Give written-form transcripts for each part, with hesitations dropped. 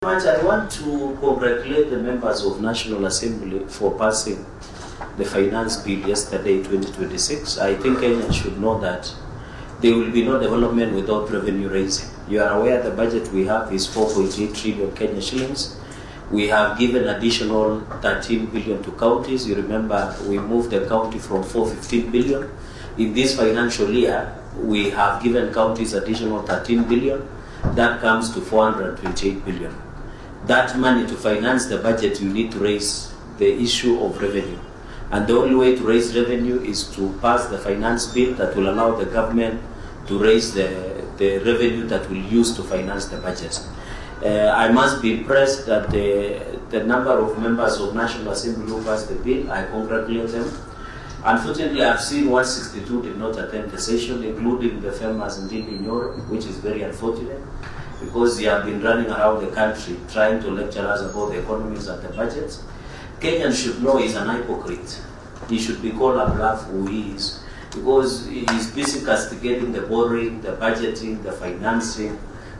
Much. I want to congratulate the members of National Assembly for passing the finance bill yesterday, 2026. I think Kenyans should know that there will be no development without revenue raising. You are aware the budget we have is 4.8 trillion Kenya shillings. We have given additional 13 billion to counties. You remember we moved the county from 415 billion. In this financial year, we have given counties additional 13 billion. That comes to 428 billion. That money to finance the budget, you need to raise the issue of revenue. And the only way to raise revenue is to pass the finance bill that will allow the government to raise the revenue that will use to finance the budget. I must be impressed that the number of members of National Assembly who passed the bill, I congratulate them. Unfortunately, I've seen 162 did not attend the session, including the famous Ndindi Nyoro, which is very unfortunate, because they have been running around the country trying to lecture us about the economies and the budgets. Kenyans should know he's an hypocrite. He should be called a bluff who he is, because he's busy castigating the borrowing, the budgeting, the financing,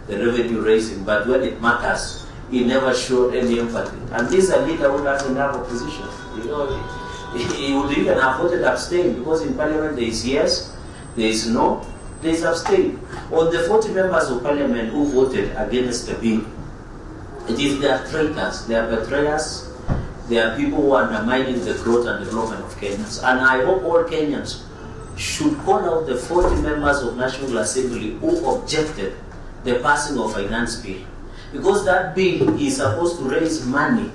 the revenue raising, but when it matters, he never showed any empathy. And this is a leader who doesn't have opposition. You know, he would even have voted abstain, because in Parliament there is yes, there is no, there is abstain. On the 40 members of Parliament who voted against the bill, they are traitors, they are betrayers, they are people who are undermining the growth and development of Kenyans. And I hope all Kenyans should call out the 40 members of National Assembly who objected the passing of finance bill, because that bill is supposed to raise money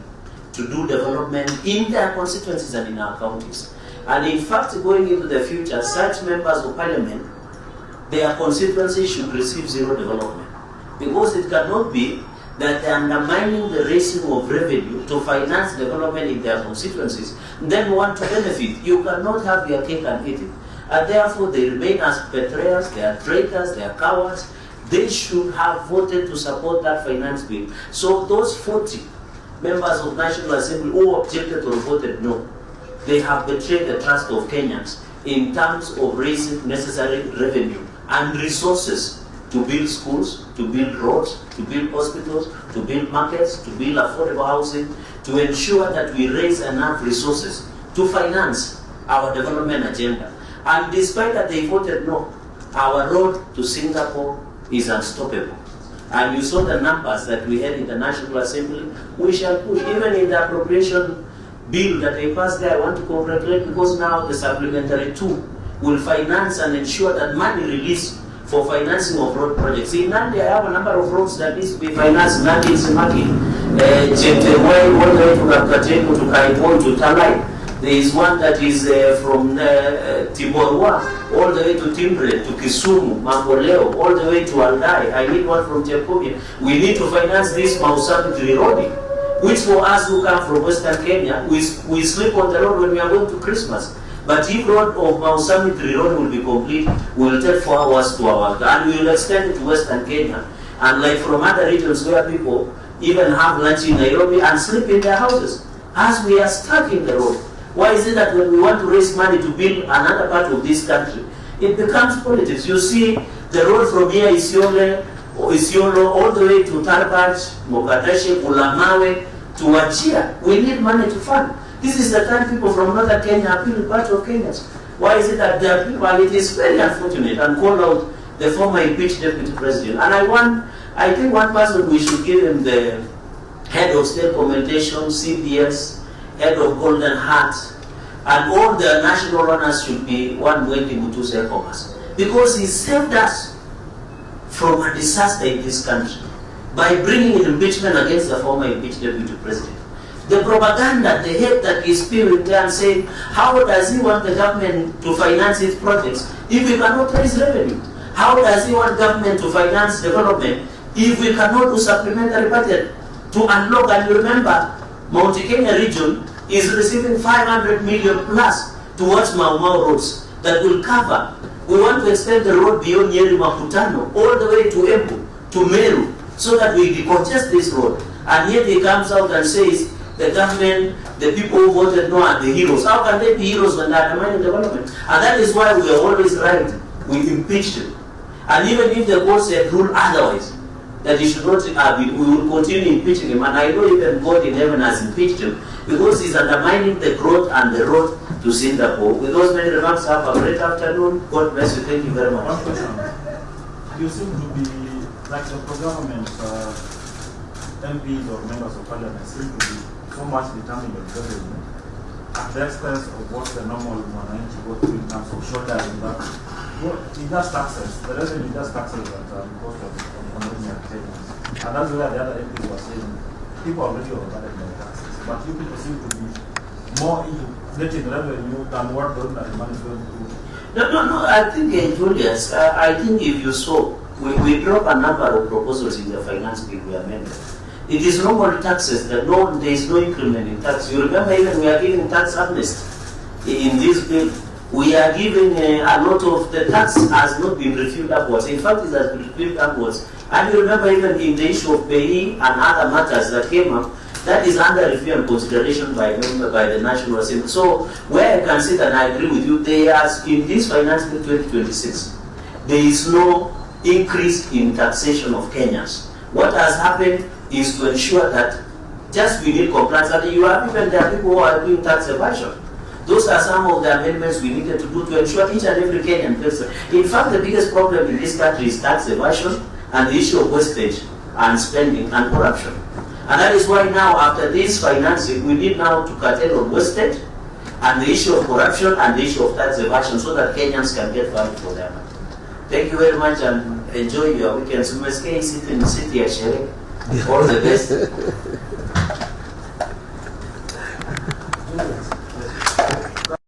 to do development in their constituencies and in our counties. And in fact, going into the future, such members of Parliament, their constituencies should receive zero development, because it cannot be that they are undermining the raising of revenue to finance development in their constituencies, then want to benefit. You cannot have your cake and eat it. And therefore, they remain as betrayers, they are traitors, they are cowards. They should have voted to support that finance bill. So those 40 members of National Assembly who objected or voted no, they have betrayed the trust of Kenyans in terms of raising necessary revenue and resources to build schools, to build roads, to build hospitals, to build markets, to build affordable housing, to ensure that we raise enough resources to finance our development agenda. And despite that they voted no, our road to Singapore is unstoppable. And you saw the numbers that we had in the National Assembly. We shall push, even in the appropriation bill that they passed there. I want to congratulate, because now the supplementary 2 will finance and ensure that money released for financing of road projects. In Nandi, I have a number of roads that needs to be financed. Nandi, Simaki, Chetewai, all the way to Kapkateko, to Kaipon, to Talai. There is one that is from Timorwa, all the way to Timbre, to Kisumu, Mamboleo, all the way to Aldai. I need one from Chepkogia. We need to finance this Mausami Road, which for us who come from Western Kenya, we sleep on the road when we are going to Christmas. But if road of Mausami Road will be complete, we will take 4 hours to our, and we will extend it to Western Kenya. And like from other regions where people even have lunch in Nairobi and sleep in their houses, as we are stuck in the road. Why is it that when we want to raise money to build another part of this country, it becomes politics? You see, the road from here, Isiolo, all the way to Tarbaj, Mogadeshe, Ulamawe, to Wachia, we need money to fund. This is the time people from northern Kenya are being part of Kenyans. Why is it that there are people, and it is very unfortunate, and call out the former impeached deputy president. And I think one person we should give him the head of state commendation, CBS, head of Golden Heart, and all the national honors should be one Wendy Mutuse Komas, because he saved us from a disaster in this country by bringing impeachment against the former impeached deputy president. The propaganda, the hate that is spewing there and saying, how does he want the government to finance its projects if we cannot raise revenue? How does he want government to finance development if we cannot do supplementary budget to unlock? And you remember, Mount Kenya region is receiving 500 million plus towards Mau Mau roads that will cover. We want to extend the road beyond Nyeri Makutano all the way to Embu, to Meru, so that we decongest this road. And yet he comes out and says, the government, the people who voted no are the heroes. How can they be heroes when they are undermining development? And that is why we are always right. We impeached him. And even if the courts had ruled otherwise, that he should not have been, we will continue impeaching him, and I know even God in heaven has impeached him, because he's undermining the growth and the road to Singapore. With those many remarks, have a great afternoon. God bless you. Thank you very much. One question. You seem to be, like the pro-government MPs or members of parliament seem to be so much determined on revenue at the expense of what the normal mwananchi go through in terms of shouldering that. Well, it does taxes. The revenue does taxes at the cost of ordinary Kenyans. And that's where the other MPs were saying people are already overburdened by taxes. But you people seem to be more into getting revenue than what the ordinary man is going to do. No. I think, Julius, I think if you saw, we drop a number of proposals in the finance bill we amended. It is normal taxes, there is no increment in tax. You remember even we are giving tax amnesty in this bill. We are giving a lot of the tax has not been reviewed upwards. In fact, it has been reviewed upwards. And you remember even in the issue of pay and other matters that came up, that is under review and consideration by the National Assembly. So where I can sit and I agree with you, in this finance bill 2026, there is no increase in taxation of Kenyans. What has happened is to ensure that just we need compliance. And you have even there are people who are doing tax evasion. Those are some of the amendments we needed to do to ensure each and every Kenyan person. In fact, the biggest problem in this country is tax evasion and the issue of wastage and spending and corruption. And that is why now, after this financing, we need now to curtail on wastage and the issue of corruption and the issue of tax evasion so that Kenyans can get value for their money. Thank you very much and enjoy your weekends. We must stay in the city of Cherargei. All the best.